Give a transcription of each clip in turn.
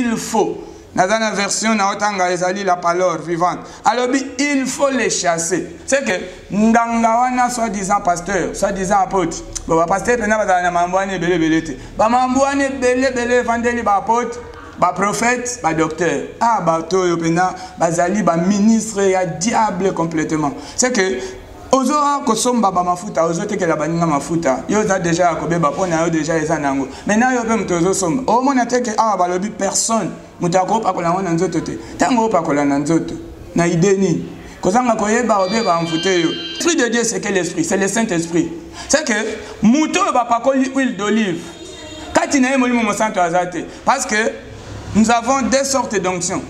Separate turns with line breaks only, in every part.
il faut. Dans la version la parole vivante. Alors, il faut les chasser. C'est que, Ndangawana, soi-disant pasteur, soi-disant apôtre. Bon, pasteur, il y a mamboane belé belé. Mamboane belé belé, vendeli ba apôtre, ba prophète, ba docteur. Ah, ba toyo pena, ba zali, ba ministre, il y a diable complètement. C'est que, Ozora kosomba ba mafuta, ozote ke la baninga mafuta. Yo za déjà akobeba pona yo déjà eza nango. Maintenant yo pe mtozo somba. O mona teke ah ba lobi personne. Mutako pa kola ngona nzoto te. Tango pa kola na nzoto. Na ideni. Kozanga koyeba obeba mfute yo. L'esprit de Dieu c'est quel esprit? C'est le Saint-Esprit. C'est que muto ba pakoli huile d'olive. Katina ye molimo mo santo azate parce que nous avons deux sortes d'onction.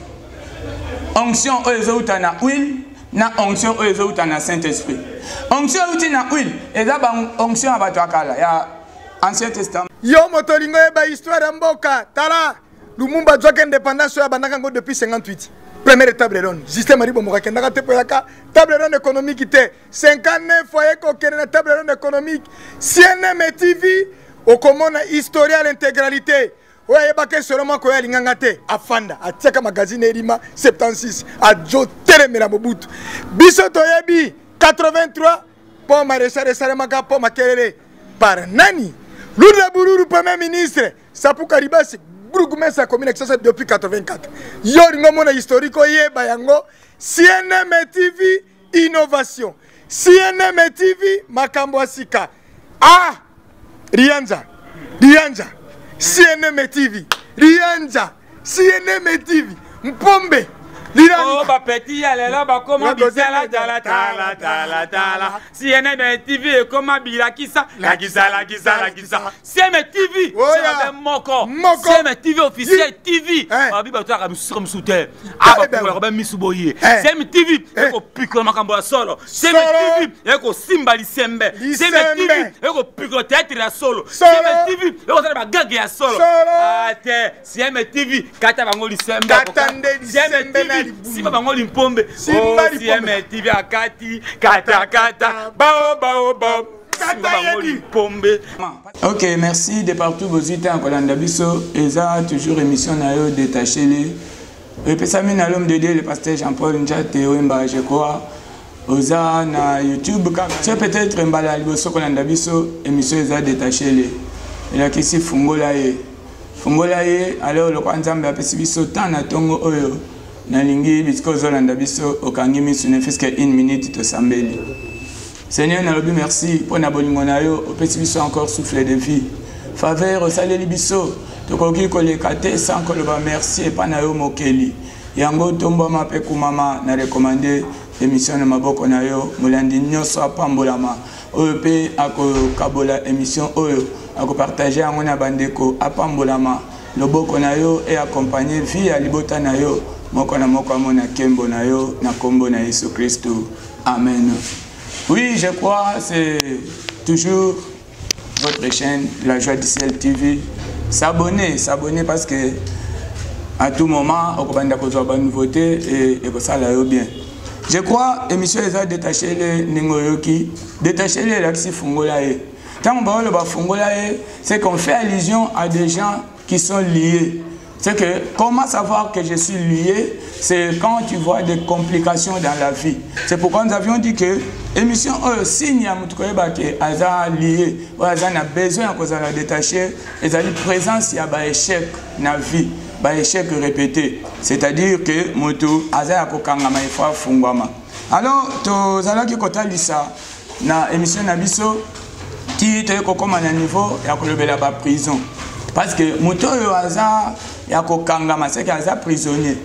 Onction oezo na huile. Na onction oyo na Saint-Esprit. Onction uti na huile, eza ba onction abatu akala ya Ancien Testament.
Yo motolingo eba histoire mboka, tala Lumumba joke indépendance ya banaka ngo depuis 58. Première table ronde, Justin Marie Bomoka kendaka te poyaka table ronde économique te. 59 foyer ko kena table ronde économique. CNM TV au komona historia l'intégralité. Ouais, bah que seulement quoi l'ingangate afanda a tiaka magazine Erima 76 a jo telemela mobutu biso toyebi 83 pour maréchal de Salemaka pour makelele par nani Lula Bururu premier ministre Sapu Karibasi Burugumesa sa commune depuis 84 yo ngomona historique yeba yango CNM TV innovation CNM TV makambo asika ah Rianza CNM TV, Rianja, CNM TV, Mpombe,
Oh, bah petit, elle est là, bah comment bizala, tala. CNM TV, comment bilakisa, la gisa. CNM TV, c'est un moko. CNM TV officiel TV. Ah, biba toi, comme soutien. Ah, bah pour Robin Misuboye. CNM TV, il faut piquer ma cambo solo. CNM TV, il faut simbali sembe. CNM TV, il faut piquer théâtre la solo. CNM TV, il faut faire ma gague à solo. Ah, CNM TV, kata bangoli sembe. CNM TV. Si maman limpombe, oh si elle TV akati, kata, bao.
Ok, merci de partout vos idées en Kolanda Bisso. Eza toujours émission nayo détaché les. Et puis ça mène à l'homme de Dieu le pasteur Jean-Paul Njate Wemba je crois. Oza na YouTube c'est peut-être mbala liboso Kolanda Bisso émission eza détaché les. Et là qui si fungola ye alors le kwanzambe apesi biso tant na tongo oyo. Nalingi bisiko zolanda biso okangimi sune fiske 1 minute to sambeli. Seigneur nalobi merci pour na bolingo na yo opesi biso encore souffle de vie. Faveur saleli biso tokoki koleka te sans koloba merci et pa na yo mokeli. Yango tombo mape kumama na recommander émission na maboko na yo molandi nyoso apambolama oyo pe akokabola émission oyo akopartager yango na bandeko apambolama loboko na yo et accompagner vie à libota na yo. Moko amona kembo na yo na kombo na Yesu Christ. Amen. Oui, je crois c'est toujours votre chaîne La Joie du Ciel TV. S'abonner parce que à tout moment on peut avoir bonne nouveauté et ça là bien. Je crois émission les détaché les ningoyoki, détaché les laxi fungola e. Tant on parle de fungola e, c'est qu'on fait allusion à des gens qui sont liés. C'est que comment savoir que je suis lié, c'est quand tu vois des complications dans la vie. C'est pourquoi nous avions dit que l'émission signe à Moutoukouébake, Aza lié, Aza a besoin de la détacher, et ça dit présence, il y a un échec dans la vie, un échec répété. C'est-à-dire que Moutou, Aza a kokangama il faut fungwama. Alors, tu as qui kota lisa na émission Nabiso, qui te kokoma na niveau, il y a kolobela ba prison. Parce que Moutou Aza yako kangama c'est qu'il prisonnier.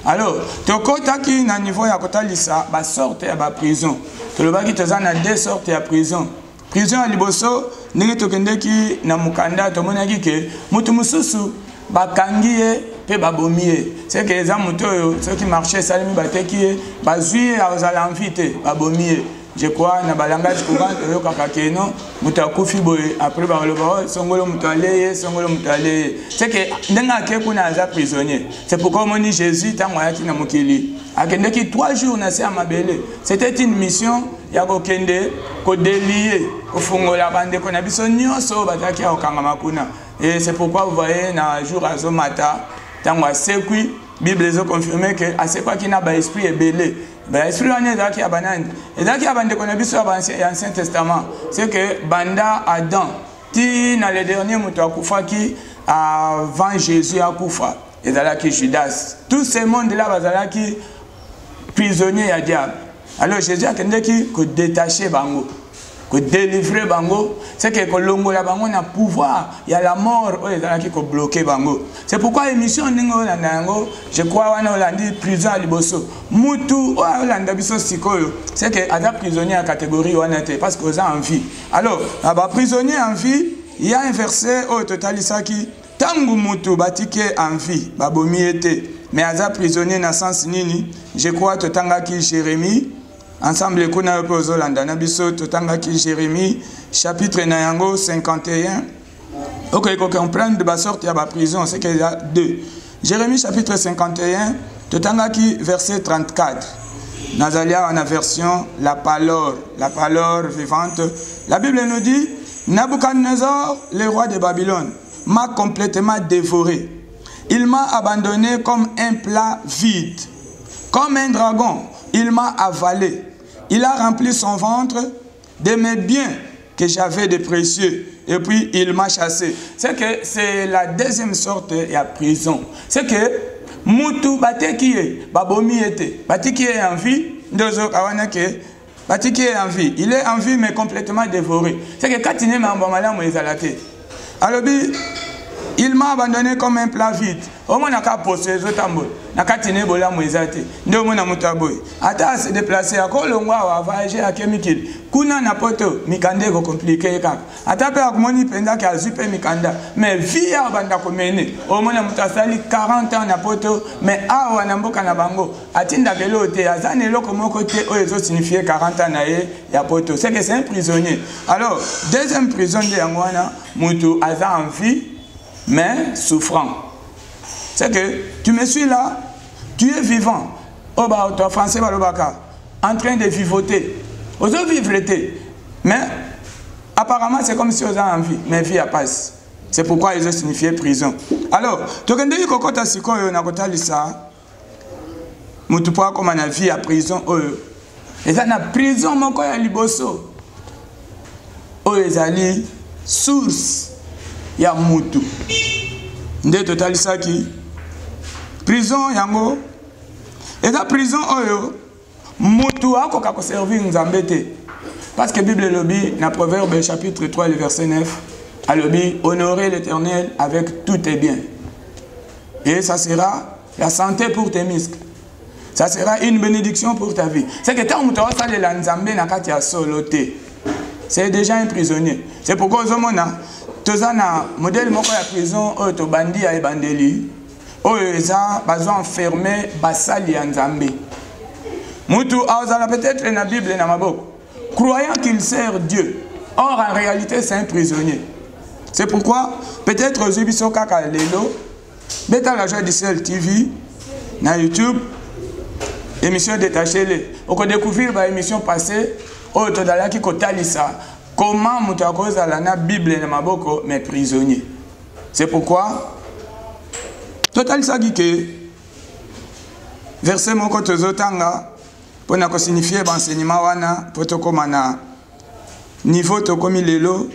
Alors, tokota ki na niveau ya kota lisa ba sorte ya ba prison. Tolobaki tozana deux sortes ya prison. Prison ya liboso ndenge tokende ki na mukanda tomonaki ke mutu mususu bakangiye pe babomiye. C'est que les amuto ceux qui marchaient salimi bateki bazui ya ozala invité babomiye. Je crois na balangage courant yo kakake no mutakufi boye après ba loba songolo mutaleye c'est que ndenga ke kuna aza prisonnier. C'est pourquoi on dit Jésus tango yaki na mokili akende ki 3 jours na se amabele. C'était une mission ya kokende ko délier ko fungola bande ko na biso nyonso bataki okanga makuna. Et c'est pourquoi vous voyez na jour azomata Tant que c'est qui, Bible les a confirmé que à c'est quoi qui n'a pas esprit est belé. L'esprit on est là qui a banane. Et là qui a bandé qu'on a vu sur l'Ancien Testament, c'est que banda Adam, qui dans les derniers moutons Koufa qui avant Jésus à Koufa, et là qui Judas. Tout ce monde là, là qui prisonnier à diable. Alors Jésus a tenu qui détacher bango. Que délivrer bango, c'est que longo la bango na pouvoir, il y a la mort, qui bloquer bango. C'est pourquoi l'émission ningo nango, je crois wana olandi prison à liboso. Mutu olanda biso sikoyo, c'est que ada prisonnier à catégorie wana te parce que ça en vie. Alors, aba prisonnier en vie, il y a un verset au total ça qui tangu mutu batike en vie, babomi était. Mais ada prisonnier na sens nini, je crois totanga ki Jérémie. Ensemble, nous avons Jérémie, chapitre 51. Ok, il faut comprendre de la sorte de la prison, c'est qu'il y a deux. Jérémie, chapitre 51, verset 34. Nazalia, en version la parole vivante. La Bible nous dit Nabuchodonosor, le roi de Babylone, m'a complètement dévoré. Il m'a abandonné comme un plat vide. Comme un dragon, il m'a avalé. Il a rempli son ventre de mes biens que j'avais de précieux. Et puis, il m'a chassé. C'est que c'est la deuxième sorte de prison. C'est que, Moutou, Bateki est, Babomi était, Bateki est en vie, Bateki est en vie. Il est en vie, mais complètement dévoré. C'est que quand il est en alors, il m'a abandonné comme un plat vide. Au moins, il a posé les autres tambours. Il a continué à se déplacer. Ata se déplacer à Kolongwa, à voyager à Kemikil. Kuna na poto, Mikande est compliqué. Ata pe akumoni penda ki azupe Mikanda. Mais via banda komene. Au moins, il a sali 40 ans na poto. Mais awa na mboka na bango. Atinda kelo te. Azane lo komo kote. Oezo signifie 40 ans na ye ya poto. C'est que c'est un prisonnier. Alors, deuxième prison de Yangwana, Moutou Aza en vie, mais souffrant. C'est que tu me suis là, tu es vivant. Oh bah, toi français, en train de vivoter. Aux autres vivre l'été. Mais apparemment, c'est comme si on a envie. Mais vie a passe. C'est pourquoi ils ont signifié prison. Alors, tu as dit que quand tu as dit que tu as dit ça, tu peux comme on a vie à prison. Et ça, la prison, mon corps est liboso. Oh, ils ont source. Il y a Moutou. Nde total ça qui prison yango. Et la prison oyo Moutou a ko servir nzambe te. Parce que Bible lobi na Proverbe chapitre 3 le verset 9 a lobi honorer l'Éternel avec tous tes biens. Et ça sera la santé pour tes muscles. Ça sera une bénédiction pour ta vie. C'est que tant Moutou ça le nzambe na kati ya soloté. C'est déjà un prisonnier. C'est pourquoi Zomona tozana modèle moko ya prison oyo to bandi ya ebandeli oyo eza bazo enfermer basali ya nzambe. Mutu azala peut-être na Bible na maboko croyant qu'il sert Dieu. Or en réalité c'est un prisonnier. C'est pourquoi peut-être aux biso kaka lelo beta la joie du ciel TV na YouTube émission détachée les on découvrir ba émission passée oyo to dalaki kotalisa. Comment Moutakoz a la Bible et Maboko, mais prisonnier. C'est pourquoi, total sagike, verset moko tozotanga, pour na signifier l'enseignement wana, pour tokomana niveau tokomi lelo,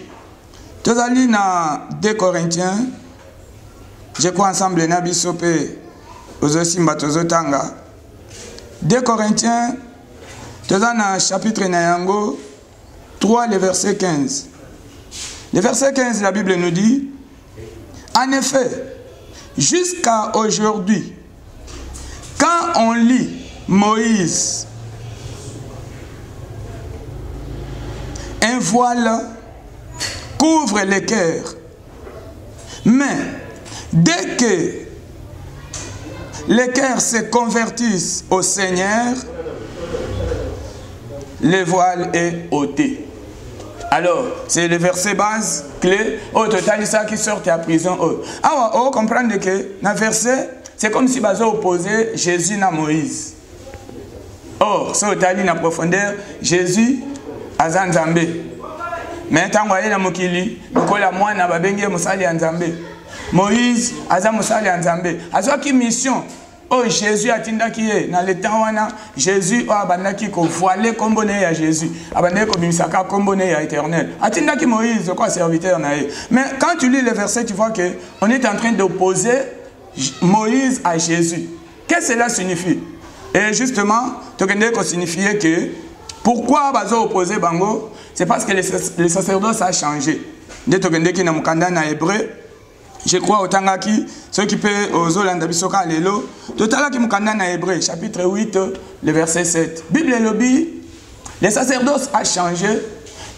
tozali na 2 Corinthiens, je crois ensemble na bisope, ozosimba tozotanga, 2 Corinthiens, tozana chapitre na yango, 3, le verset 15. Le verset 15, la Bible nous dit, en effet, jusqu'à aujourd'hui, quand on lit Moïse, un voile couvre le cœur. Mais dès que les cœurs se convertissent au Seigneur, le voile est ôté. Alors, c'est le verset base, clé, au total, ça qui sort de la prison. Alors, on comprend que dans le verset, c'est comme si on opposait Jésus à Moïse. Or, ça dans la profondeur, Jésus à Nzambe. Mais tant que vous avez mokili, la moine a babengé musali Nzambe. Moïse aza mosali ya Nzambe azwaki mission oh Jésus atindaki ye na le temps wana Jésus o abandaki ko voiler kombo na ya Jésus abandaki ko bimisaka kombo na ya Éternel atindaki Moïse quoi serviteur na ye. Mais quand tu lis le verset tu vois que on est en train d'opposer Moïse à Jésus. Qu'est-ce que cela signifie? Et justement tu connais signifier que pourquoi bazo opposer bango, c'est parce que le sacerdoce a changé. Dès que tu connais na mukanda na hébreu. Je crois au Tangaki, ceux qui peuvent aux Olanda Bisoka Lelo, Totalaki Mukanda na Hébreu, chapitre 8, le verset 7. Bible lobby, le sacerdoce a changé,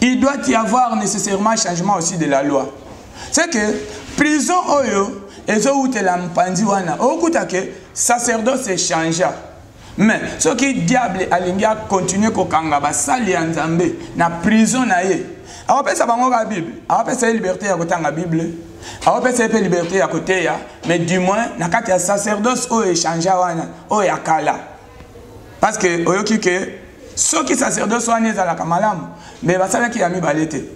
il doit y avoir nécessairement un changement aussi de la loi. C'est que prison Oyo, et zo ou te la mpandi wana, okuta que sacerdoce est changé. Mais ce qui diable alingia continue ko kanga ba sali Nzambe na prison na ye. Awape sa bango la Bible, awape sa liberté à côté de la Bible. Alors peut être liberté à côté mais du moins na kati ya sacerdoce o échanger wana o yakala parce que oyoki que ceux qui sacerdoce wana ezala kamalamu mais basala ki ya mibalete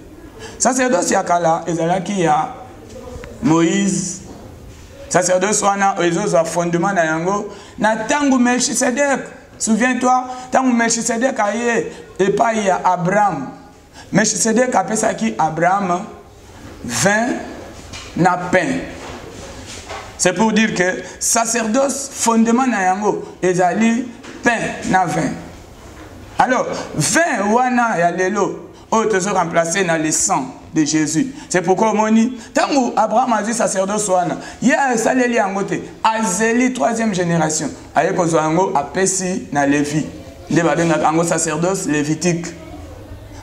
sacerdoce yakala ezala ki ya Moïse sacerdoce wana ezoza fondement na yango na tangu Melchisedek. Souviens-toi tangu Melchisedek aye et pas ya Abraham. Melchisedek a pesa ki Abraham 20 na pain. C'est pour dire que sacerdoce fondement na yango ezali pain na vin. Alors vin wana ya lelo o tozo remplacer na le sang de Jésus. C'est pourquoi moni tangu Abraham a dit sacerdoce wana ya saleli yango te azeli 3e génération aye ko zo yango apesi na Lévi nde babenga yango sacerdoce lévitique.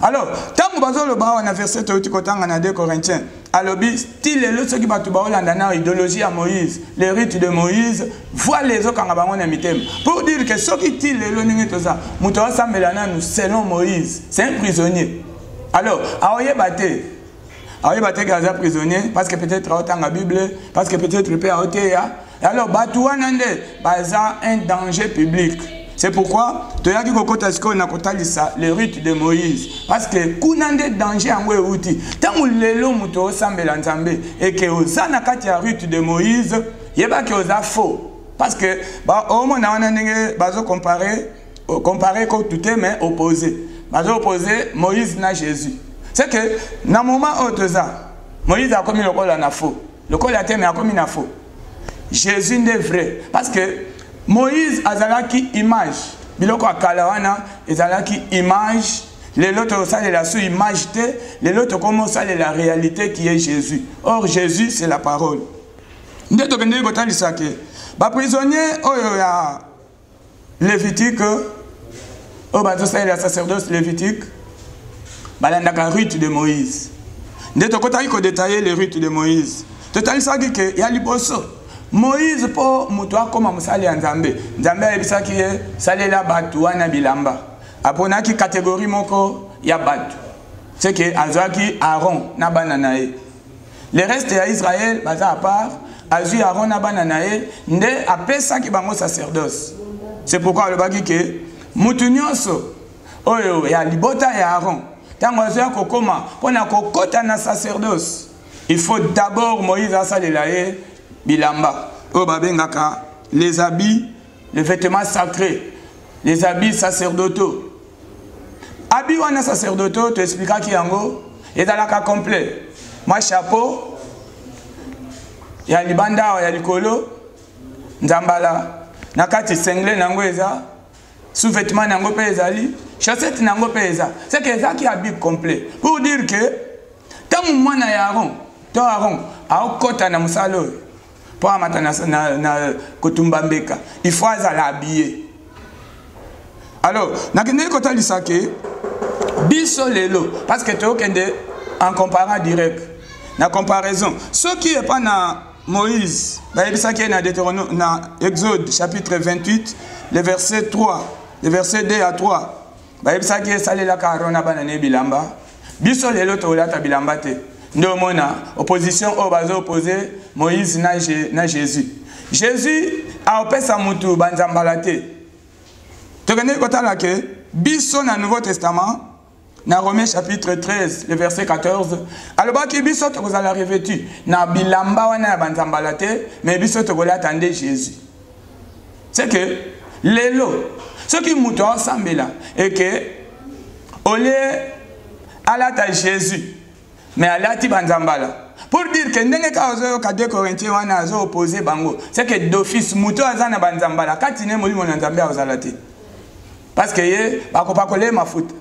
Alors tangu bazolo ba wana verset to tikotanga na 2 Corinthiens alobi style le ceux qui batu ba olanda na idéologie à Moïse les rites de Moïse voient les autres kanga bango na mitem pour dire que ceux qui style le ningi toza muto asambela na nous selon Moïse c'est un prisonnier. Alors aoye bate gaza prisonnier parce que peut-être otanga Bible parce que peut-être le père oteya alors batu wana nde baza un danger public. C'est pourquoi tu as dit que le rite de Moïse. Parce que kunande danger en outi. Tant que lelo muto sambela nzambe et que osana kati ya rite de Moïse, yeba que osa faux. Parce que ba au moment na ndenge bazo comparer ko tout mais opposé. Bazo opposer Moïse na Jésus. C'est que na moment otoza Moïse a commis le col na faux. Le col a été mais a commis na faux. Jésus n'est vrai parce que Moïse azalaki image biloko akala wana ezalaki image les autres ça la sous image te les autres comment ça la réalité qui est Jésus. Or Jésus c'est la parole. Ndeto kende ko lisake ba prisonnier oyo ya Lévitique o bazo ça la sacerdoce lévitique balandaka rite de Moïse. Ndeto ko ko détailler les rites de Moïse. Total ça que ya liboso Moïse pour mutua comme musali Nzambe. Nzambe ebisaki ye salela batu wana bilamba. Apona ki catégorie moko ya batu. C'est que azwaki Aaron na bananae. Le reste ya Israël baza à part azui Aaron na bananae nde apesa ki bango sacerdoce. C'est pourquoi le baki que mutu nyonso oyo ya libota ya Aaron tango azwa kokoma pona kokota na sacerdoce. Il faut d'abord Moïse asalela ye bilamba obabengaka les habits les vêtements sacrés les habits sacerdotaux habits wana sacerdotaux te expliquer ki yango ezalaka complet moi chapeau ya libanda ya likolo nzambala nakati sengle nango eza sous-vêtements nango pe ezali chaussette nango pe eza c'est que ezaki habit complet pour dire que tant mwana ya Aaron to Aaron akota na musalo pour amata na kotumba mbeka il faut azala habillé. Alors nakende kota lisake biso lelo parce que to kende en comparant direct na comparaison ce qui est pas na Moïse ba ebisaki na Deutéronome na Exode chapitre 28 le verset 3 le verset 2 à 3 ba ebisaki salela ka Aaron banane bilamba biso lelo to lata bilamba te. Nous mona opposition au bazo opposé Moïse na Jésus. Jésus a opposé sa mutu banzambalate. Tu connais kota la que biso na Nouveau Testament Dans Romains chapitre 13, le verset 14, alors que biso to kozala revêtu na bilamba wana ya banzambala te, mais biso to kola attendre Jésus. C'est que lelo ce qui muto asambela et que au lieu alata Jésus mais alati banzambala. Pour dire que ndenge ka ozo ka 2 Corinthiens wana azo opposé bango, c'est que d'office muto azana banzambala katine molimo na nzambe azalati. Parce que ye bakopa koler mafuta.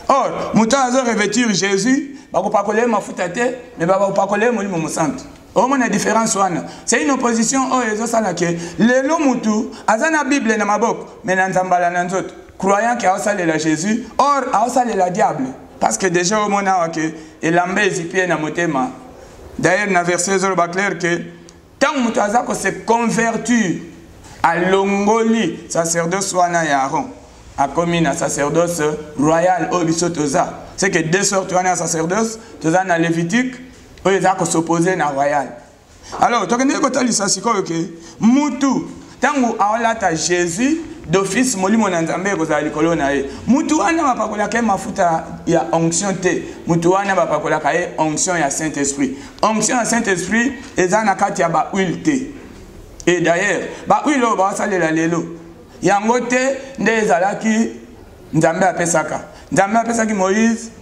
Or, muto azo revêtir Jésus, bakopa koler mafuta te, mais bakopa koler molimo mosantu. Au moins la différence wana. C'est une opposition oh ezo sala ke lelo mutu azana Bible na maboko, mais na nzambala na nzoto. Croyant qu'il a osale la Jésus, or a osale la diable. Parce que déjà au mona que elambe ezipie na motema. D'ailleurs, dans le verset 0, il clair que tant que se convertir à l'ongoli, sacerdoce wana ya Aaron, a commis un sacerdoce royal au bisotoza. C'est que deux sortes de sacerdoce, toza na Lévitique, où ils ont s'opposé na royal. Alors, tu as dit que Moutu, tant que tu as Jésus, d'office molimo na nzambe kozala likolo na ye mutu wana bapakolaka mafuta ya onction te mutu wana bapakolaka ye onction ya Saint-Esprit. Onction ya Saint-Esprit eza na kati ya ba huile te. Et d'ailleurs ba huile o basalela lelo yango te nde ezalaki nzambe apesaka. Nzambe apesaki Moïse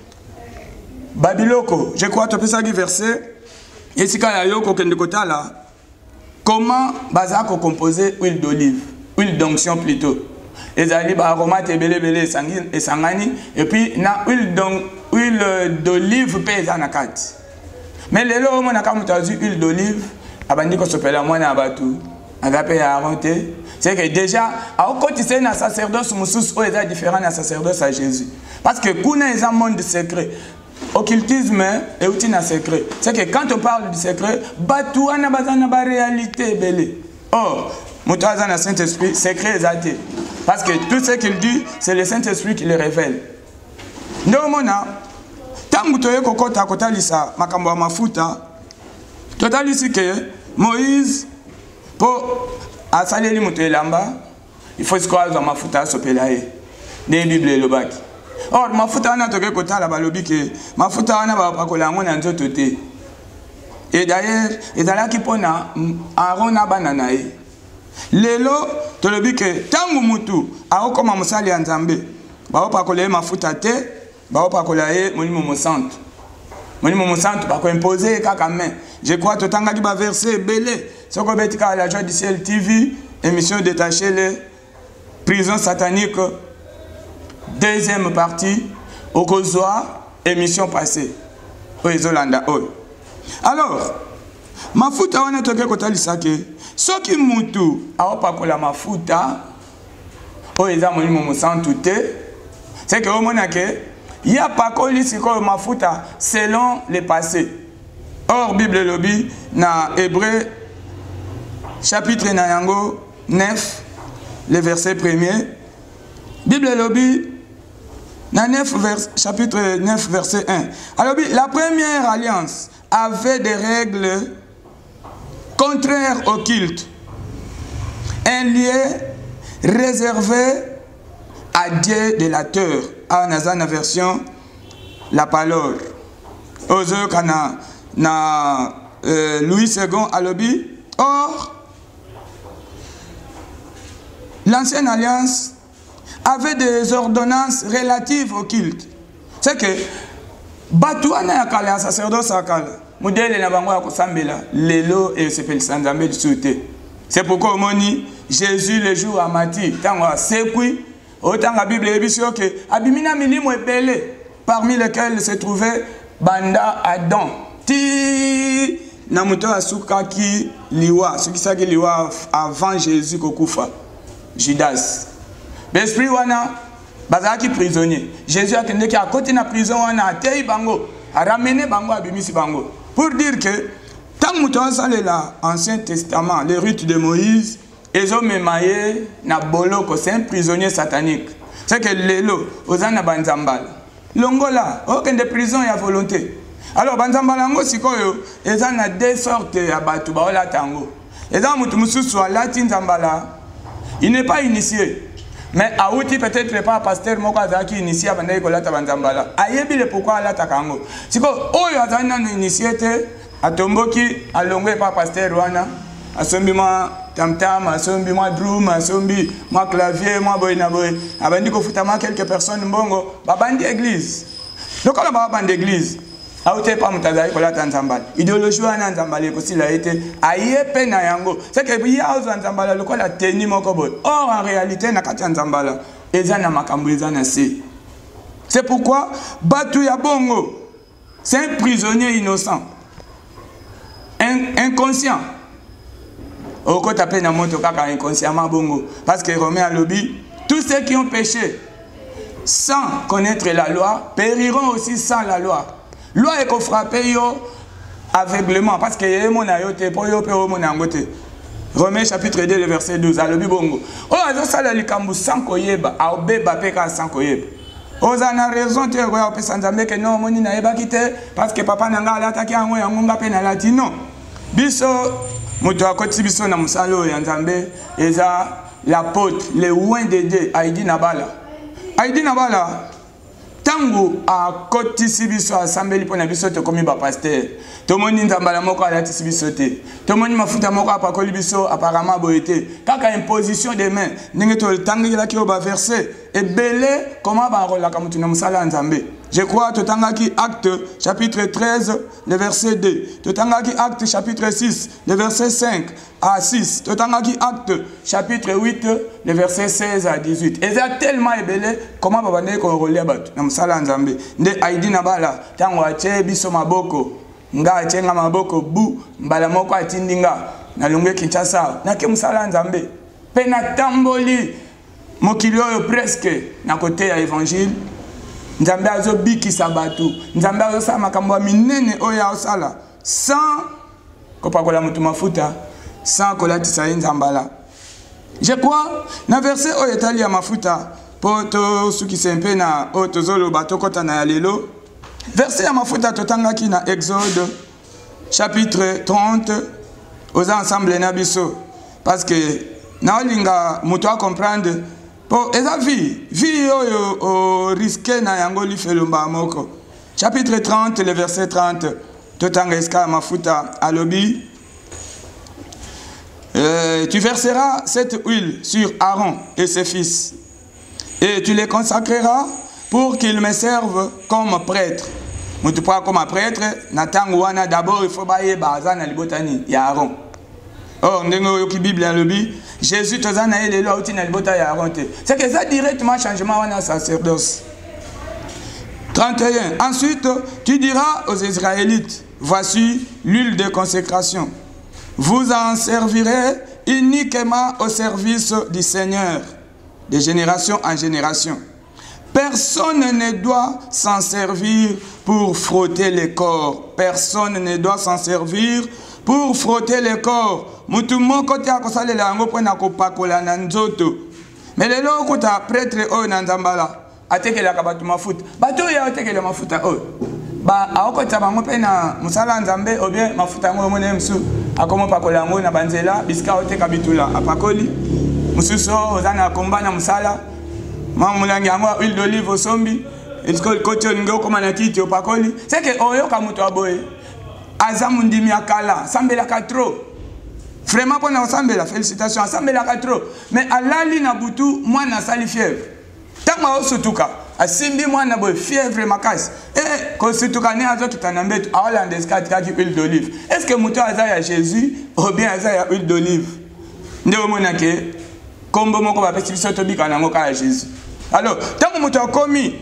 babiloko, je crois topesaki verset esika ya yoko kende kotala comment bazako composer huile d'olive. Huile d'onction plutôt. Et zali ba aromate belé et sangani et puis na huile d'olive pesa na kati. Mais lelo on a comme huile d'olive abandi ko sopela mwana abatu agape ya aronte. C'est que déjà à côté c'est na sacerdoce musus o est différent na sacerdoce à Jésus. Parce que kuna est un monde secret. Occultisme est outil na secret. C'est que quand on parle du secret, batu ana bazana ba réalité belé. Or Moutaza na Saint-Esprit, secret exalté. Parce que tout ce qu'il dit, c'est le Saint-Esprit qui le révèle. Ndo mona, tangu toye kokota kotalisa makambo ya mafuta, totalisi ke Moïse po asaleli muto elamba, il faut sikwaza mafuta sopela ye. Ne Bible lobaki. Or mafuta wana toke kotala balobi ke mafuta wana ba pakola ngo na nzoto te. Et d'ailleurs, ezalaki pona Aaron na banana ye. Lelo tolobi ke tangu mutu aokoma musali ya nzambe baopakola mafuta te baopakola ye molimo mosantu. Molimo mosantu bako imposer kaka main. Je crois totangaki ba verset belé soko betika la joie du ciel TV émission détachée les prison satanique deuxième partie okozwa émission passée oezolanda ol. Alors mafuta wana toke kotalisa ke soki mutu aopakola mafuta o eza molimo mosantu te, c'est que omona ke ya pakoli siko mafuta selon le passé. Or Bible lobi na Hébreu chapitre na yango 9 le verset 1er. Bible lobi na chapitre 9 verset 1. Alors la première alliance avait des règles contraire au culte, un lieu réservé à Dieu de la terre. En la version la parole. Ozo kana na Louis II alobi. Or, l'ancienne alliance avait des ordonnances relatives au culte. C'est que Batouana yakala sacerdoce akala. Modèle na bango ya kosambela lelo et sepel sanzambe du souté. C'est pourquoi moni Jésus le jour à Mati tango sekui autant la Bible ebisio que abimina milimo ebele parmi lesquels se trouvait banda Adam ti na muto asuka ki liwa ce qui saki liwa avant Jésus kokufa Judas. L'esprit wana bazaki prisonnier. Jésus a tenu ki à côté na prison wana atei bango a ramené bango abimisi bango. Pour dire que, tant que l'Ancien Testament, les rites de Moïse, ils ont mémaillé na boloko, c'est un prisonnier satanique. C'est que l'élo, aux ana banzambala. Longola, aucun de prison y a volonté. Alors, banzambala ngo sikoyo, ils ont deux sortes de batu baola tango. Ils ont mutu mususu alati nzambala. Il n'est pas initié. Mais Aouti peut-être pas pasteur moko azaki initié abandaki kolata banzambala. Ayebi le pourquoi alata kango. Siko oyo azali nanu initié te atomboki alongwe pa pasteur wana. Asombi moi tam-tam, asombi moi drum, asombi moi clavier, moi boy na boy. Abandi ko futama quelques personnes mbongo babandi église. Donc on a babandi église. Aouté pas mutazali kolata nzambala. Idéologie wana nzambala ko sila été ayepe na yango. C'est que ya ozo nzambala lokola teni moko boy. Or en réalité na kati nzambala eza na makambo eza na se. C'est pourquoi batu ya bongo c'est un prisonnier innocent. Inconscient. Au côté tapé na moto kaka inconsciemment bongo parce que Romain a lobby tous ceux qui ont péché sans connaître la loi périront aussi sans la loi. Loi est qu'on frappe yo aveuglement parce que yé mon ayote pour yo pero mon angote. Romains chapitre 2 le verset 12 a lobby bongo. Oh azo sala likambu sans koyeba a obeba peka sans koyeba. Ozana raison te ko ya pesa nzambe que non moni na yeba kite parce que papa nanga ala ataki yango yango ngape na latino. Biso moto akoti biso na musalo ya nzambe eza l'apôtre le oin de Dieu Aïdi Nabala. Aïdi Nabala tangu akoti biso assemblée pona biso te komi ba pasteur. Tomoni nzambala moko alati biso te. Tomoni mafuta moko apakoli biso apparemment boyete. Kaka imposition des mains ndenge to tangela ki ba verset et belé comment ba rola kamutu na musala nzambe. Je crois Totangaki Acte chapitre 13 le verset 2. Totangaki Acte chapitre 6 le verset 5 à 6. Totangaki Acte chapitre 8 le verset 16 à 18. Et ça tellement ébélé comment babande ko relé batu na musala nzambe. Nde Aïdi Nabala tango ache biso maboko nga achenga maboko bu mbala moko atindinga na lungwe Kinshasa na ke musala nzambe. Pena tamboli mokili oyo presque na côté ya évangile. Nzambe azo biki sabatu nzambe azo sa makambo minene oya osala sans kopakola mutu mafuta sans kolatisa nzambala. Je crois na verset oyo etali ya mafuta poto suki sempe na otozolo batokota na ya lelo verset ya mafuta totangaki na Exode chapitre 30 aux ensemble na biso parce que na olinga mutu a comprendre. Po eza vie oyo o risque na yango li felomba moko. Chapitre 30 le verset 30 totanga eska mafuta alobi tu verseras cette huile sur Aaron et ses fils et tu les consacreras pour qu'ils me servent comme prêtre. Mutu pa comme prêtre na tango wana d'abord il faut baye baza na libotani ya Aaron. Oh ndengo yo ki Bible alobi Jésus tozana ele lo uti na libota ya Aaron te. C'est que ça directement changement wana sacerdoce. 31. Ensuite, tu diras aux Israélites, voici l'huile de consécration. Vous en servirez uniquement au service du Seigneur, de génération en génération. Personne ne doit s'en servir pour frotter les corps. Personne ne doit s'en servir pour frotter les corps. Mutu moko te akosalela yango pona kopakola na nzoto. Mais lelo kuta prêtre oyo na nzambala atekelaka batu mafuta. Batu ya atekele mafuta oyo. Ba akota bango pe na musala nzambe ou bien mafuta ngo mone msu akomo pakola ngo na banzela biska oteka bitula apakoli. Mususo ozana kombana musala. Mamulangi yango huile d'olive osombi. Esko kote ngo koma na kiti opakoli. C'est que oyo ka mutu aboye. Azamundimi akala, sambela katro. Vraiment pour nous sambela, félicitations, sambela katro. Mais alali na butu, moi na sali fièvre. Tama osutuka, asimbi moi na boy fièvre makasi. Et ko sutuka ne azo kitanambetu, awala ndeska kaki huile d'olive. Est-ce que mutu azaya Jésus ou bien azaya huile d'olive? Nde omona ke kombo moko ba pesi biso to bika nango ka Jésus. Alors, tango mutu akomi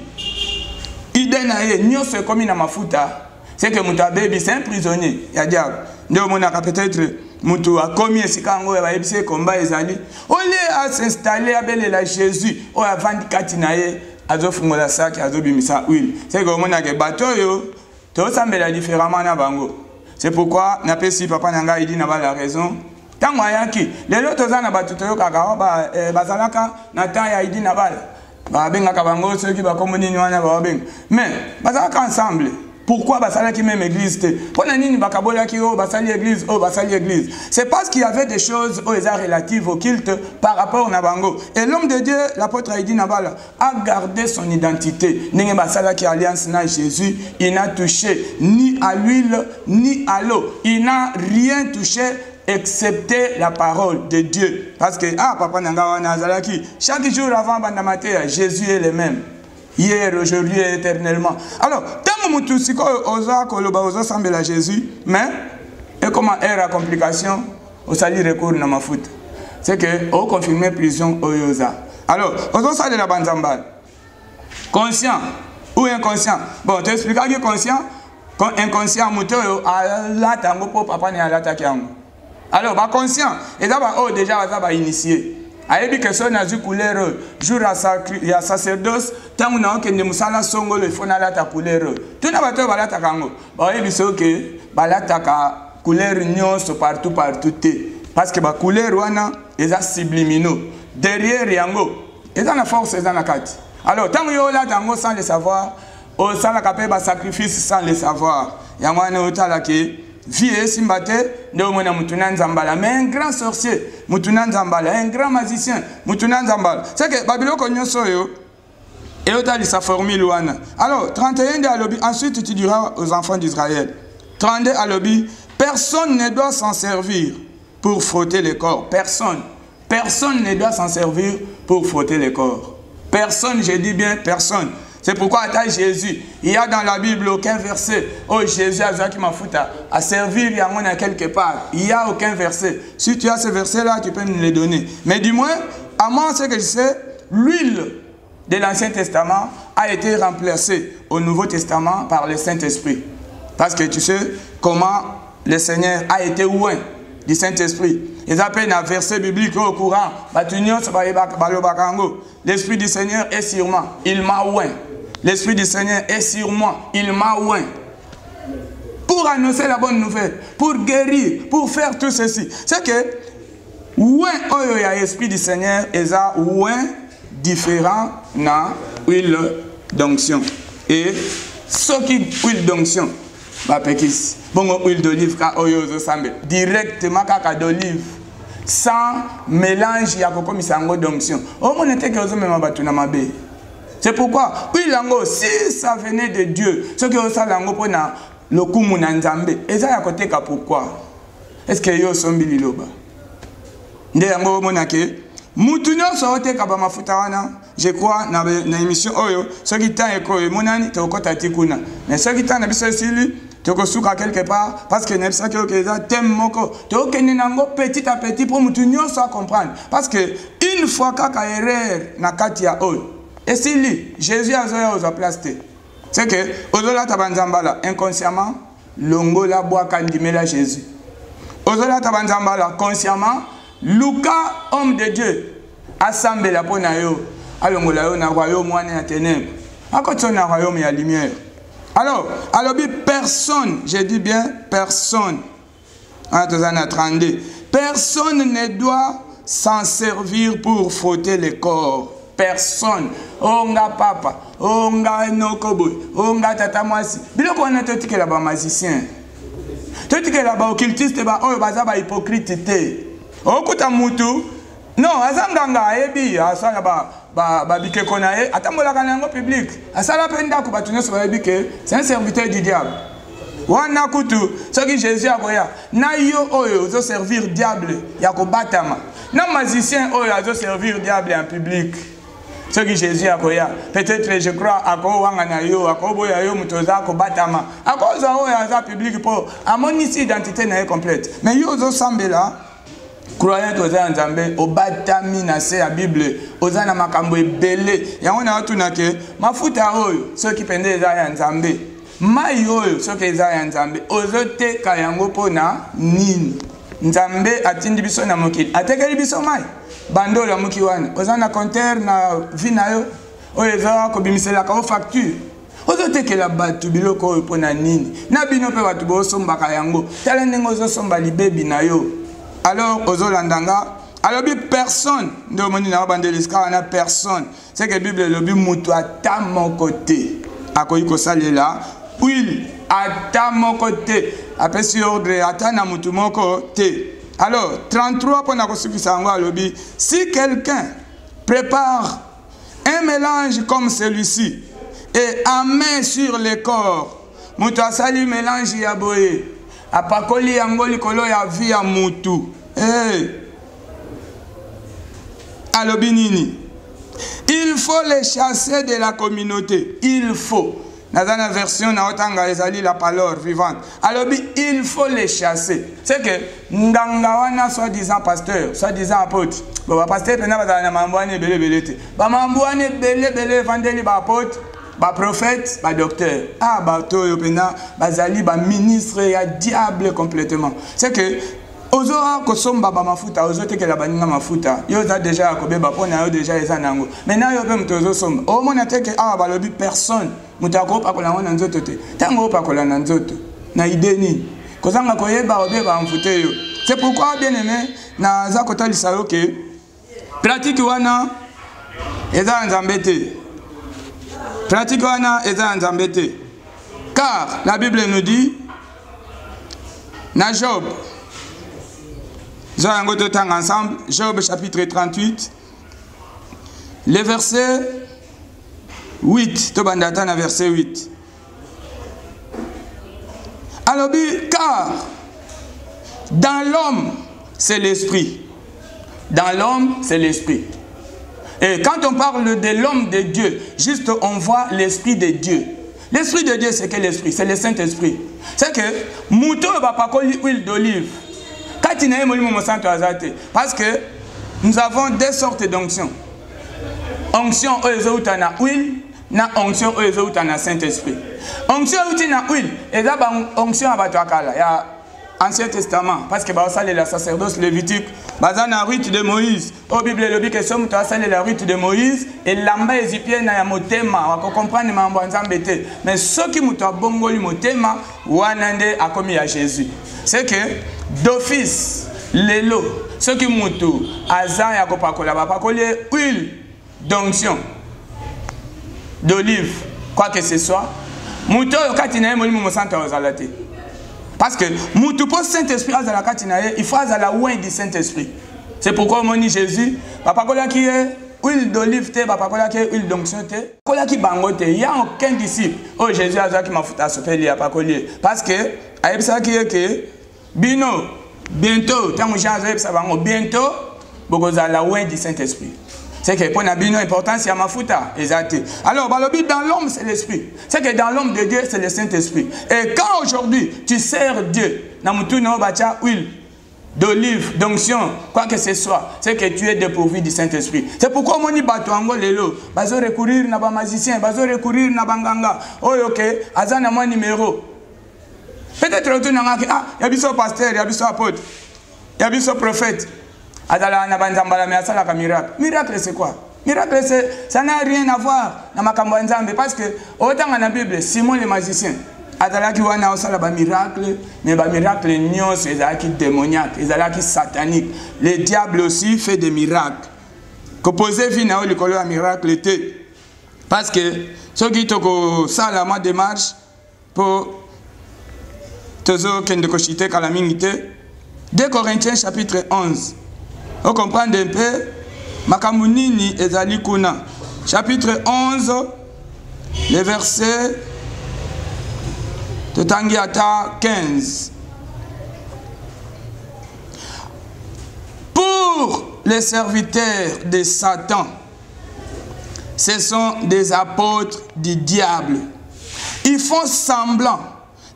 ide na ye nyonso ekomi na mafuta. C'est que mutu baby c'est un prisonnier ya diable. Ndio mona peut-être mutu a commis esika ngo ya ebise komba ezali. Ole a s'installer abele la Jésus o avandi kati na ye azofungola saki azobimisa huile. C'est que mona ke bato yo to sambela différemment na bango. C'est pourquoi na pesi papa nanga idi na ba la raison. Tango ayaki lelo tozana bato to kaka ba bazalaka na ta ya idi na bala. Ba benga ka bango ceux qui ba komoni wana ba benga. Mais bazalaka ensemble. Pourquoi basala qui même église? Pour la nini bakabola qui oh basali église, oh basali église. C'est parce qu'il y avait des choses relatives au culte par rapport à Nabango. Et l'homme de Dieu, l'apôtre Aïdi Nabala, a gardé son identité. N'est basala qui alliance na Jésus, il n'a touché ni à l'huile ni à l'eau. Il n'a rien touché excepté la parole de Dieu. Parce que papa Nangawa Nazalaki, chaque jour avant Bandamatea, Jésus est le même. Hier, aujourd'hui et éternellement. Alors, tant que nous sommes à Jésus, mais, et comment est la complication, au salut recours dans ma foot. C'est que, on confirme prison au Yosa. Alors, on sort de la Banzambal. Conscient ou inconscient? Bon, tu expliques que conscient, inconscient, moto, à la tango pour papa n'est à l'attaque. Alors, conscient, et d'abord, déjà, on va initier. Ayebi que son a couleur jour à sacerdoce tant on a que ne musala songo le faut na la couleur tout na bato balata kango ba yebi so que balata ka couleur nyonso partout parce que ba couleur wana eza subliminaux derrière yango eza na force eza na kati. Alors tant yo la tango sans le savoir au sala kapé ba sacrifice sans le savoir yango na otala ke vie simbate de mona mutuna nzambala, mais un grand sorcier mutuna nzambala, un grand magicien mutuna nzambala. C'est que Babylone nyonso yo et otali sa formule wana. Alors 31 de alobi, ensuite tu diras aux enfants d'Israël 32 alobi, personne ne doit s'en servir pour frotter le corps. Personne ne doit s'en servir pour frotter le corps. Personne, je dis bien personne. C'est pourquoi à Jésus, il y a dans la Bible aucun verset. Oh Jésus a qui m'a foutu à servir, il y en a quelque part. Il n'y a aucun verset. Si tu as ce verset-là, tu peux nous les donner. Mais du moins, à moi, ce que je sais, l'huile de l'Ancien Testament a été remplacée au Nouveau Testament par le Saint-Esprit. Parce que tu sais comment le Seigneur a été loin du Saint-Esprit. Ils appellent un verset biblique au courant. L'Esprit du Seigneur est sur moi, il m'a oint. L'Esprit du Seigneur est sur moi, il m'a oint. Pour annoncer la bonne nouvelle, pour guérir, pour faire tout ceci. C'est que, oint, il y a l'Esprit du Seigneur, et ça, oint, différent dans l'huile d'onction. Et ce qui huile d'onction, bon, huile d'olive, directement caca d'olive, sans mélange, il y a comme ça d'onction. C'est pourquoi, si ça venait de Dieu, ce que ça lango pour le kumu nanzambe, et ça y a côté pourquoi? Est-ce que yo sombi liloba? Nde yango monake, mutunyo sote kabama futawana. Je crois dans l'émission Oyo, ce qui t'a écouté, mon ami, tu as côté tikuna. Mais ce qui t'a n'abissé ici, tu as souka quelque part, parce que n'abissé que tu as thème moko, tu as kenenango petit à petit pour mutunyo soit comprendre. Parce que une fois kaka erreur na katia Oyo, et si lui, Jésus a zoé aux aplastés. C'est que ozola tabanzambala inconsciemment, longo la bois kandimela Jésus. Ozola tabanzambala consciemment, Luca homme de Dieu, assemble la ponayo. Alors, na royaume na ténèbres. À côté na royaume il y a lumière. Alors personne, je dis bien personne. Personne ne doit s'en servir pour frotter le corps. Personne. Onga papa, onga nokoboy, onga tata mwasi. Biloko wana totike la ba magicien. Totike la ba occultiste ba oyo baza ba hypocrite te. Okuta mutu. Non, azanganga ayebi asala ba bike konae atambola kanango public. Asala penda ko batunyo so bayebi ke c'est un serviteur du diable. Wana kutu, ce que Jésus a voya. Na yo oyo zo servir diable ya ko batama. Na magicien oyo zo servir diable en public. Ce que Jésus a voya. Peut-être je crois à ko wanga na yo, à ko boya yo mutoza ko batama. À cause oyo za public pour amonisi identité na complète. Mais yo zo sambela croyant aux Nzambe, au batami na se la Bible, aux ana makambo ebele. Yango na tuna ke mafuta oyo ceux qui pendent za ya Nzambe. Mai oyo ceux qui za ya Nzambe, ozote ka yango pona nini. Nzambe atindi biso na mokili. Atekeli biso mai. Bando la muki wana. Ozana compteur na vina yo. Oyo za ko bimisela ka facture. Ozote ke la batu biloko oyo pona nini. Na bino pe batu bo somba ka yango. Tala ndenge zo somba libebi na yo. Alors, Ozolandanga, alors personne, personne. C'est que la Bible le but mutu à mon côté. À quoi il là, huile ata moko te apesi ordre ata na mutu moko te. Alors 33 pour na kosukisa ngo alobi si quelqu'un prépare un mélange comme celui-ci et en met sur le corps mutu asali mélange ya boye apakoli yango likolo ya vi ya mutu alobi nini il faut les chasser de la communauté. Il faut. Dans la version naotanga ezali la parole vivante. Alors il faut les chasser. C'est que ndangawana soi-disant pasteur, soi-disant apôtre. Bon pasteur pena bazana mambwane bele belete. Ba mambwane bele vandeli ba apôtre, ba prophète, ba docteur. Ah ba to pena bazali ba ministre ya diable complètement. C'est que Ozora kosomba ba mafuta ozote ke la baninga mafuta yo za déjà akobeba pona yo déjà eza nango maintenant yo pe mtozo somba o mona teke ah ba lobi personne mutako pa kola ngona nzoto te tango pa kola na nzoto na ideni kozanga koyeba obeba mfute yo. C'est pourquoi bien aimé na za kotalisa yo ke pratique wana eza nzambe te, pratique wana eza nzambe te, car la Bible nous dit na Job. Nous allons ensemble, Job chapitre 38, le verset 8, Tobandata verset 8. Alors, car dans l'homme, c'est l'esprit. Dans l'homme, c'est l'esprit. Et quand on parle de l'homme de Dieu, juste on voit l'esprit de Dieu. L'esprit de Dieu, c'est quel esprit? C'est le Saint-Esprit. C'est que, mouton va pas coller huile d'olive. Parce que nous avons deux sortes d'onction. Onction na huile, na onction na Saint-Esprit. Onction na huile, et là onction il y a Ancien Testament, parce que ça c'est la sacerdoce lévitique, basé na rite de Moïse. Au Bible le dit que somme toi ça la rite de Moïse et lamba ezipien na ya motema, on comprendre mambo nzambe te. Mais ce qui muta bongoli motema wanande akomi ya Jésus. C'est que d'office, l'élo, ce qui moutou, azan ya kopakola, bapakoler huile d'onction, d'olive, quoi que ce soit, moutou katinaye moli moussanta ozalate. Parce que moutou pour Saint-Esprit azala katinaye, il faut azala loin du Saint-Esprit. C'est pourquoi on dit Jésus, bapakola qui est huile d'olive te, bapakola qui est huile d'onction te, bapakola qui bangote, il n'y a aucun disciple. Oh Jésus azala qui m'a foutu à se faire lier, bapakoler. Parce que, aïe ça qui est que, Bino, bientôt, bientôt, beaucoup à la loin du Saint-Esprit. C'est que pour Nabino, l'important, c'est ma fouta. Alors, dans l'homme, c'est l'esprit. C'est que dans l'homme de Dieu, c'est le Saint-Esprit. Et quand aujourd'hui, tu sers Dieu, huile d'olive, d'onction, quoi que ce soit, c'est que tu es dépourvu du Saint-Esprit. C'est pourquoi on dit Batuango Lelo, bazo recourir na ba magicien, bazo recourir na banganga. Oh, ok, azana mon numéro. Peut-être que tu n'as pas il y a un pasteur, il y a un apôtre, il y a un prophète. Miracle, c'est quoi? Miracle, ça n'a rien à voir avec parce que, autant dans la Bible, Simon le magicien, miracle, mais les miracles, c'est démoniaque, c'est satanique. Le diable aussi fait des miracles. Composé vient le miracle était. Parce que ceux qui ont ça la démarche pour 2 Corinthiens chapitre 11. On comprend un peu. Makamunini ezali kuna. Chapitre 11, le verset de Tangiata 15. Pour les serviteurs de Satan, ce sont des apôtres du diable. Ils font semblant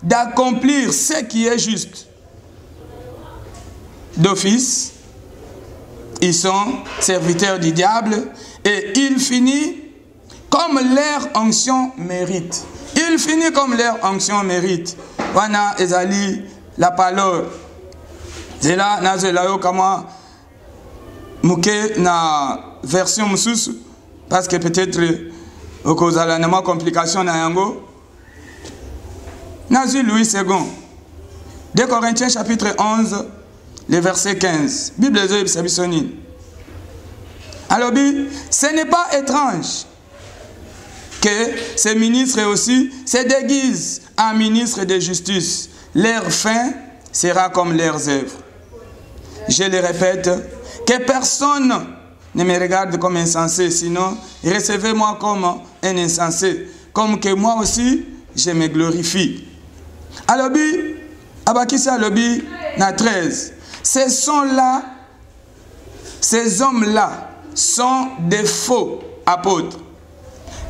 d'accomplir ce qui est juste. D'office, ils sont serviteurs du diable et ils finissent comme leur onction mérite. Ils finissent comme leur onction mérite. Wana ezali la parole. C'est là, nazelayo kama muke na version mususu parce que peut-être okozala na ma complication na yango. Nazi Louis II. 2 Corinthiens chapitre 11, le verset 15. Bible de Sabisonine. Alors, ce n'est pas étrange que ces ministres aussi se déguisent en ministres de justice. Leur fin sera comme leurs œuvres. Je le répète, que personne ne me regarde comme insensé, sinon recevez-moi comme un insensé, comme que moi aussi je me glorifie. Alobi, Abakisa Alobi, na 13. Ces hommes-là sont des faux apôtres,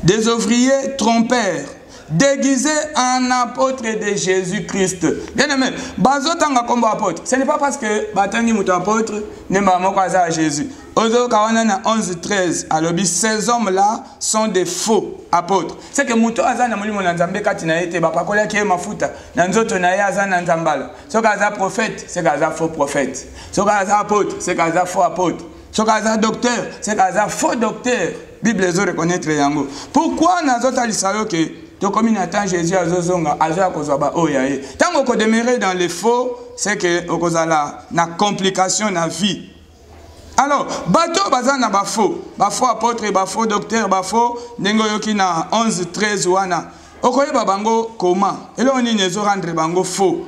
des ouvriers trompeurs, déguisés en apôtres de Jésus-Christ. Bien aimé, bazotanga kombo apôtre. Ce n'est pas parce que batangi muto apôtre ne mamakoza à Jésus. Ozo kawana 11-13. Alors, ces hommes-là sont des faux apôtres. C'est que muto azana mulimo na nzambe kati na ete bapakola ki mafuta na nzoto na ya azana nzambala. Soka aza prophète, c'est kaza faux prophète. Soka aza apôtre, c'est kaza faux apôtre. Soka aza docteur, c'est kaza faux docteur. Bible les reconnaître yango. Pourquoi nazota lisayo que donc, comme il attend Jésus à Zozonga, à Zakozaba, Oyae. Tant qu'on demeure dans les faux, c'est que Okozala na complication na vie. Alors, bateau bazana ba faux apôtre, ba faux docteur, ba faux nengoyoki na 11-13 wana. Okoye babango comment? Et là on y nezo rendre bango faux.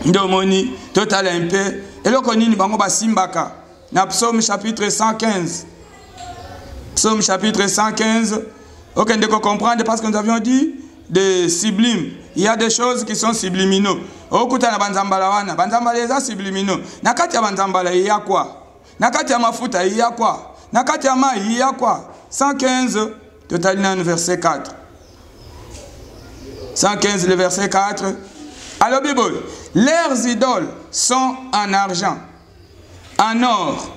Ndomoni total un peu. Et là on y bango ba simbaka. Na Psaume chapitre 115. Psaume chapitre 115. Ok, on comprendre parce que nous avions dit des sublimes. Il y a des choses qui sont subliminaux. Okuta na banzambala wana, banzambala eza subliminaux. Nakati ya banzambala il y a quoi? Nakati ya mafuta il y a quoi? Nakati ya mai il y a quoi? 115 totalement verset 4. 115 le verset 4. Alors Bible, leurs idoles sont en argent, en or.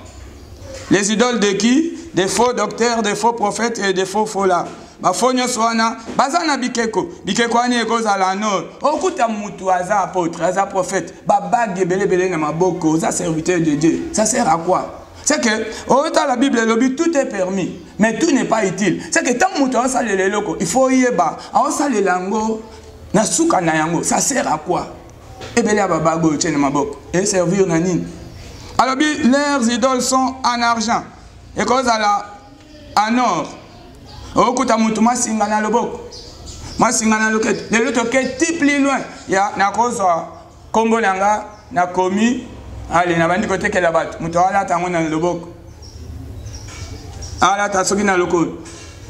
Les idoles de qui? Des faux docteurs, des faux prophètes et des faux là. Bafonyo swana bazana bikeko ani ekoza la nord okuta mutu aza apôtre aza prophète babage belebele na maboko za serviteur de Dieu, ça sert à quoi? C'est que dans la Bible tout est permis mais tout n'est pas utile. C'est que tant mutu a sale le loko il faut yeba a sale lango na suka na yango, ça sert à quoi? Ebele babago tene maboko et servir na nini? Alors leurs idoles sont en argent et cause à la en or. Okuta mutu masinga na loboko masinga na loket le loto ke ti plus loin ya na kozwa kombo nanga na komi ale na bandi kote ke la bat mutu ala tango na loboko ala ta soki na loko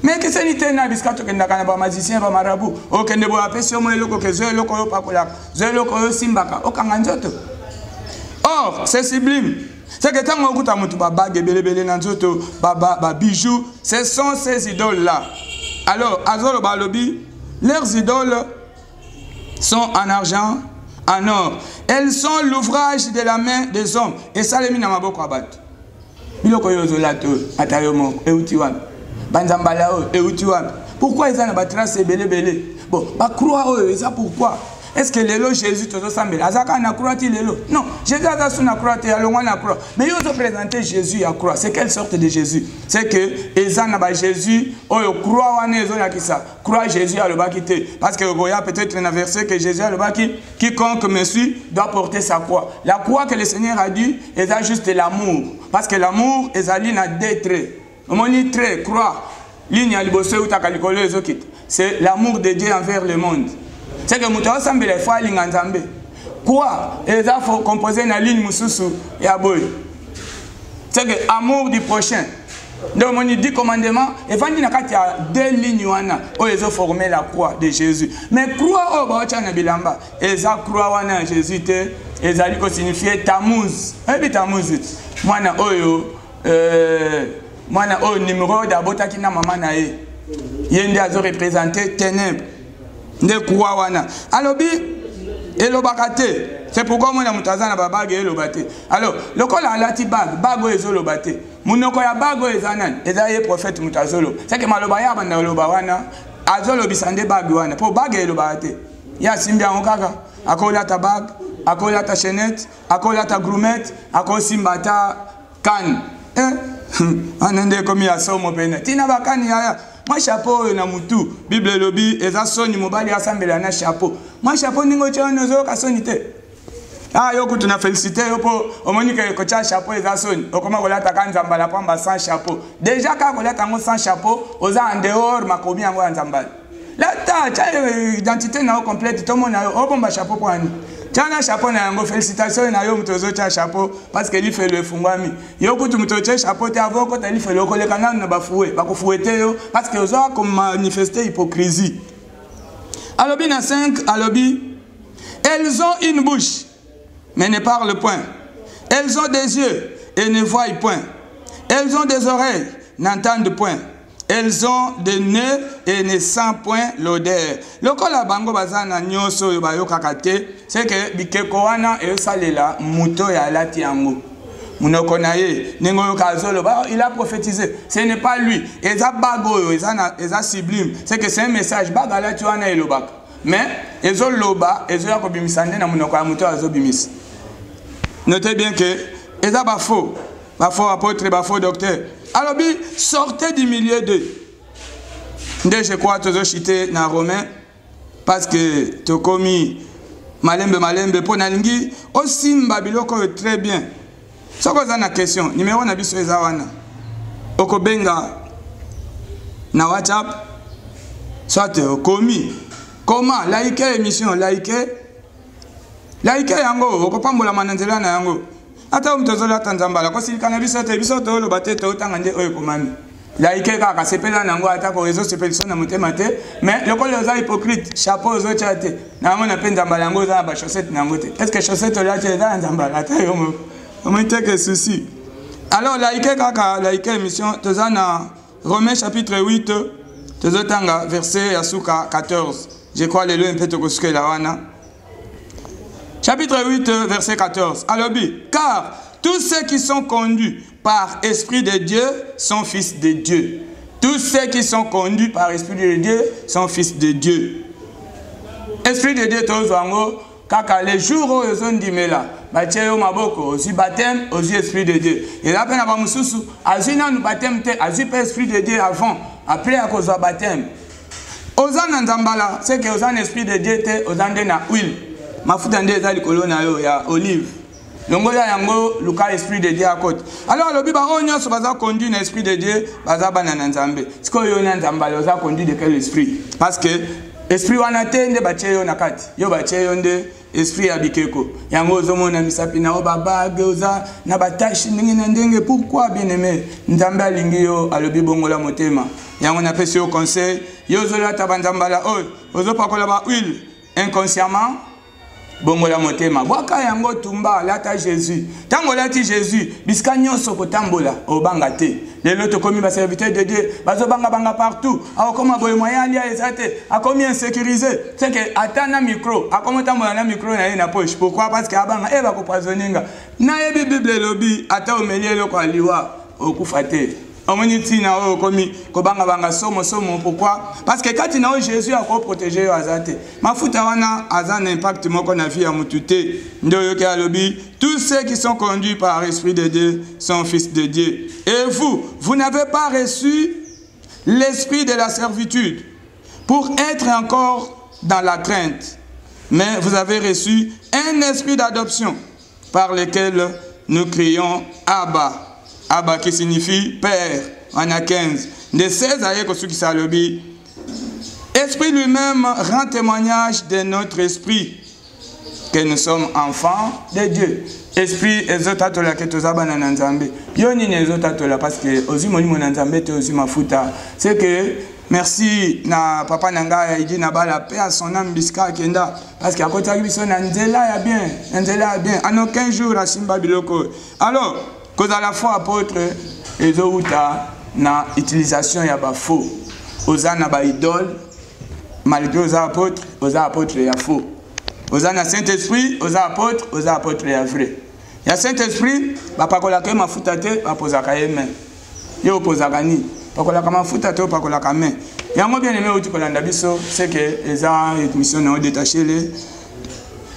mais que c'est ni tena biskato ke ndaka na ba magicien ba marabu o ke ndebo apesi mo loko ke zo loko yo pakola zo loko yo simbaka o kanga nzoto. Or c'est sublime. C'est que tant que tu as bague, nanzoto, bijoux, ce sont ces idoles-là. Alors, Azolo Balobi, leurs idoles sont en argent, en or. Elles sont l'ouvrage de la main des hommes. Et ça, les mina maboko abat. Biloko yozolato, atayomo, eutiwan. Banzambalao, eutiwan. Pourquoi ils ont la trace belé? Bon, bah croix, et ça pourquoi? Est-ce que l'élo Jésus te ressemble? Azaka na croix ti l'élo? Non, Jésus a sur la croix, na croix. Mais ils ont présenté Jésus à croix. C'est quelle sorte de Jésus? C'est que Ezan na Jésus, oh croix wane ezona kisa. Croix Jésus a le bas quitté. Parce que il y a peut-être un verset que Jésus a le bas qui quiconque me suit doit porter sa croix. La croix que le Seigneur a dit, c'est juste l'amour. Parce que l'amour est à ligne à deux traits. On dit trait, croix, ligne à libosse ou takalikolo ezokit. C'est l'amour de Dieu envers le monde. C'est que mutu ensemble les fois linganzambe. Quoi? Et ça faut composer une ligne mususu ya boy. C'est que amour du prochain. Donc on dit commandement et vandi na kati ya deux lignes wana o ezo former la croix de Jésus. Mais croix o ba na bilamba et ça croix wana Jésus te ezali ko signifier Tammuz. Et Tammuz mwana oyo mwana o numéro d'abota ki na mama na ye. Yende azo représenter ténèbres. Ne croix wana. Alors bi elobakate. C'est pourquoi moi na mutaza na babage elobate. Alors lokola alati bago ezolobate. Munoko ya bago ezanan. Ezaye prophète mutazolo. C'est que maloba ya banda loba wana azolo bisande bago wana. Po bago elobate. Ya simbia okaka. Akola ta bag, akola ta chaînette, akola ta groumette, akola simbata kan. Anende komi ya somo pena. Tina bakani ya. Moi chapeau na mutu Bible lobi eza soni mobali asambela na chapeau. Moi chapeau ningo tshano zo ka soni te. Ah, yo kutu na félicité yo po omonike ko cha chapeau ezasoni. Okoma kolata kanzambala pamba sans chapeau. Déjà ka kolata ngo sans chapeau, oza en dehors makomi yango nzambala. La ta cha identité na complète to mona yo obomba chapeau pour ani. Tiana chapeau na yango félicitations na yo mutozo cha chapeau parce que li fait le fungwami. Yo kutu mutozo chapeau te avant ko tali fait le koleka na bafoué, bakofouete yo parce que oza comme manifester hypocrisie. Alobi na 5, alobi elles ont une bouche mais ne parlent point. Elles ont des yeux et ne voient point. Elles ont des oreilles, n'entendent point. Elles ont des nez et ne sentent point l'odeur. Lokola bango bazana nyoso yo bayo kakate, c'est que bikeko wana e salela muto ya lati yango. Munoko na ye, nengo yo kazolo ba il a prophétisé. Ce n'est pas lui. Eza bago eza sublime. C'est que c'est un message bagala tu wana elobaka. Mais ezo loba, ezo ya kobimisande na munoko ya muto azo bimis. Notez bien que eza ba faux apôtre, ba faux docteur. Alors, sortez du milieu d'eux. Je crois que tu as cité dans Romain parce que tu as commis malembe pour nalingi aussi mbabiloko très bien. Ce que vous une question, numéro na biso ezawana. Okobenga na WhatsApp soit commis. Comment like émission like yango okopambola mananzela na yango. Ata mtozola tanzambala ko silikana biso lo batete otanga nde oyo komami laike kaka sepela nango ata ko réseau sepelison na motema te mais lokolo za hypocrite chapeau zo chate na mona penza mbala ngo za ba chaussette nango te est-ce que chaussette là tu za nzambala ata yo mo que souci. Alors laike kaka laike émission tozana Romains chapitre 8 tozotanga verset asuka 14 je crois le un peu to kosuke la wana. Chapitre 8, verset 14. Alors, car tous ceux qui sont conduits par Esprit de Dieu sont fils de Dieu. Tous ceux qui sont conduits par Esprit de Dieu sont fils de Dieu. Esprit de Dieu, kaka les jours où ils ont dit mais là, baptême maboko, aussi baptême, aussi Esprit de Dieu. Et là, ben avant mususu, azina nous baptême te, azu pas Esprit de Dieu avant, après à cause du baptême. Ozan nzambala, c'est que ozan Esprit de Dieu te, ozan de na huile. Mafuta nde za likolo na yo ya olive. Longola yango luka Esprit de Dieu à côté. Alors le biba onyo so baza conduit na Esprit de Dieu, baza bana na nzambe. Siko yo na nzamba yo za conduit de quel esprit? Parce que esprit wana te nde batie yo na kati. Yo batie yo nde esprit ya bikeko. Yango zomo na misapi na obaba geuza na batashi ndenge na ndenge. Pourquoi bien-aimé? Nzambe alingi yo alobi bongola motema. Yango na pesi yo conseil, yo zola tabanzambala oyo, ozo pakola ba huile inconsciemment. Bongola motema bwaka yango tumba lata Jésus tango lati Jésus biska nyonso kotambola obanga te lelo to komi ba serviteur de Dieu bazo banga partout akoma boye moyen ali ezate akomi insécurisé c'est que atana micro akomota moya na micro na ye na poche pourquoi parce que abanga eba ko poisonninga na yebi bible lobi ata omelielo kwa liwa okufa te. Omoni na o komi ko banga somo pourquoi parce que quand na Jésus a ko protéger azate mafuta wana azana impact moko na vie ya mutute ndoyo ke alobi tous ceux qui sont conduits par l'Esprit de Dieu sont fils de Dieu. Et vous n'avez pas reçu l'esprit de la servitude pour être encore dans la crainte, mais vous avez reçu un esprit d'adoption par lequel nous crions Abba. Abba qui signifie Père, on a 15. De 16 à Salobi, Esprit lui-même rend témoignage de notre esprit que nous sommes enfants de Dieu. Esprit ezotatola ke tozabana na nzambe. Yo nini ezotatola parce que ozimoni mo na nzambe te ozima futa. C'est que merci na papa nanga idi na bala paix à son âme biska kenda parce que akota biso na nzela ya bien, en aucun jour à simba biloko. Alors cause à la fois apôtre ezouta na utilisation ya ba faux ozana ba idole malgré aux apôtres ya faux ozana Saint-Esprit aux apôtres ya vrai ya Saint-Esprit ba pakola ke mafuta te ba pozaka yeme yo pozaka ni pakola ka mafuta te pakola ka main yango bien aimé uti kolanda biso c'est que eza émission na détaché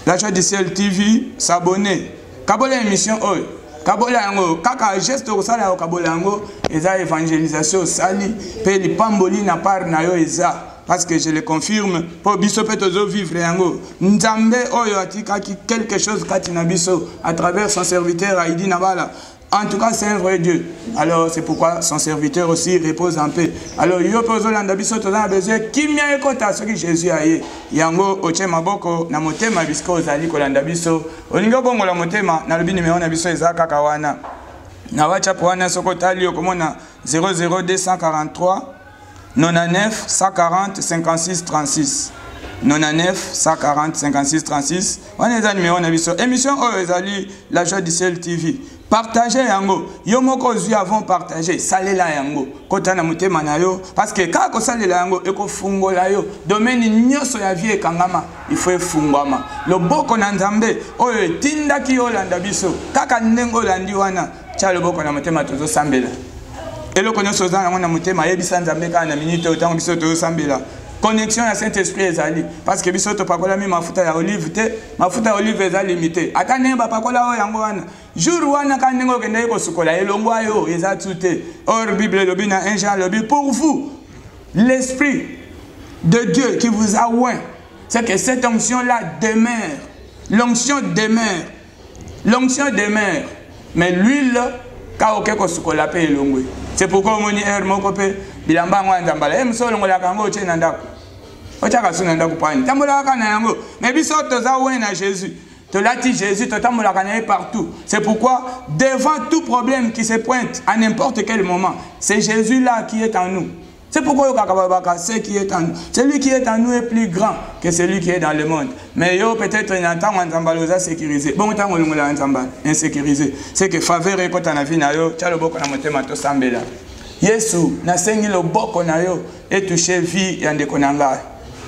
la joie du ciel TV s'abonner kabola émission oyo kabola yango kaka geste ko sala kabola yango eza évangélisation sali pe lipamboli na part na yo eza parce que je le confirme, pour biso petozo vivre yango. Nzambe oyo atika ki quelque chose katina biso à travers son serviteur Aïdi Nabala. En tout cas, c'est un vrai Dieu. Alors, c'est pourquoi son serviteur aussi repose en paix. Alors, yo pozo landa biso toza besoin kimia ekota soki Jésus aye. Yango oche maboko na motema bisko ozali kolanda biso. Olingo bongo la motema na lobi numéro na biso ezaka kawana. Na WhatsApp wana soko tali okomona 00243 99 140 56 36. 99 140 56 36. On est à numéro na biso. Émission ezali La Joie du Ciel TV. Partagez yango. Yo moko zui avons partagé. Salela yango. Kota na mutema na yo. Parce que kako salela yango eko fungola yo. Domaine nyoso ya vie kangama. Il faut fungwama. Le boko na nzambe. Oyo tinda ki olanda biso. Kaka ndengo landi wana. Tia le boko na mutema tozo sambela. Eloko nyoso za yango na mutema yebisa nzambe ka na minute otango biso tozo sambela. Connexion à Saint-Esprit ezali parce que biso to pakola mi mafuta ya olive te mafuta ya olive ezali limité ata nemba pakola o yango wana jour wana ka ndengo kende ko sukola elongo ayo eza tuté or Bible lobi na 1 Jean lobi pour vous l'esprit de Dieu qui vous a oint c'est que cette onction là demeure l'onction demeure mais l'huile ka oke ko sukola pe elongo c'est pourquoi moni er moko pe bilamba ngwa nzambala msolo ngola kango oche na ndako ochaka suna ndako pani tambola kana yango mais biso toza wena Jésus tolati Jésus totambola kana partout c'est pourquoi devant tout problème qui se pointe à n'importe quel moment c'est Jésus là qui est en nous. C'est pourquoi ce qui est en nous, celui qui est en nous est plus grand que celui qui est dans le monde. Mais yo peut-être il entend Nzambaloza sécurisé. Bon temps on l'a insécurisé. C'est que faveur et quand on a vu na yo, tcha le boko na motema to sambela. Yesu na sengi le boko na yo et touché vie ya ndeko nanga.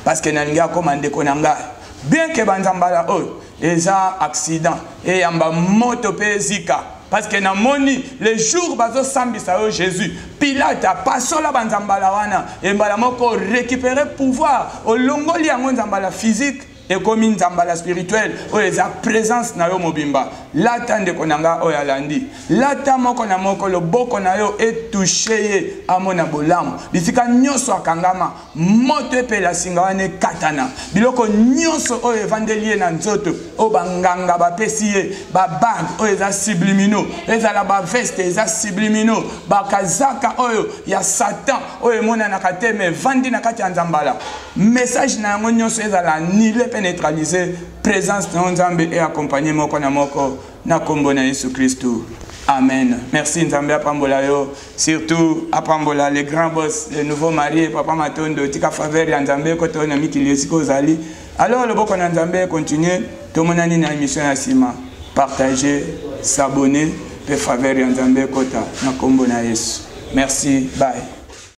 Parce que nanga comme ndeko nanga. Bien que banzambala o eza accident et yamba moto pe zika. Parce que na moni les jours bazo sambisa yo Jésus Pilate a passé la banzambala wana et mbala moko récupérer pouvoir au longoli yango nzambala physique et comme nzambala spirituel o eza présence na yo mobimba lata ndeko nanga o yalandi lata moko na moko le boko na yo est touché amona bolamu bisika nyonso akangama moto epela singa wana katana biloko nyonso o evangélie na nzoto o banganga bapesi ye ba bag o eza subliminaux ezala ba veste eza subliminaux ba kazaka oyo ya Satan o emona na kateme vandi na kati ya nzambala message na yango nyonso ezala nile neutraliser présence de Nzambe et accompagner moko na moko na kombo na Yesu Christo. Amen. Merci Nzambe apambola yo, surtout apambola les grands boss, les nouveaux mariés, papa Matondo, tika faveur ya Nzambe ko to na mikili siko zali. Alors le boko na Nzambe continue, to monani na émission ya sima, partager, s'abonner, pe faveur ya Nzambe kota na kombo na Yesu. Merci, bye.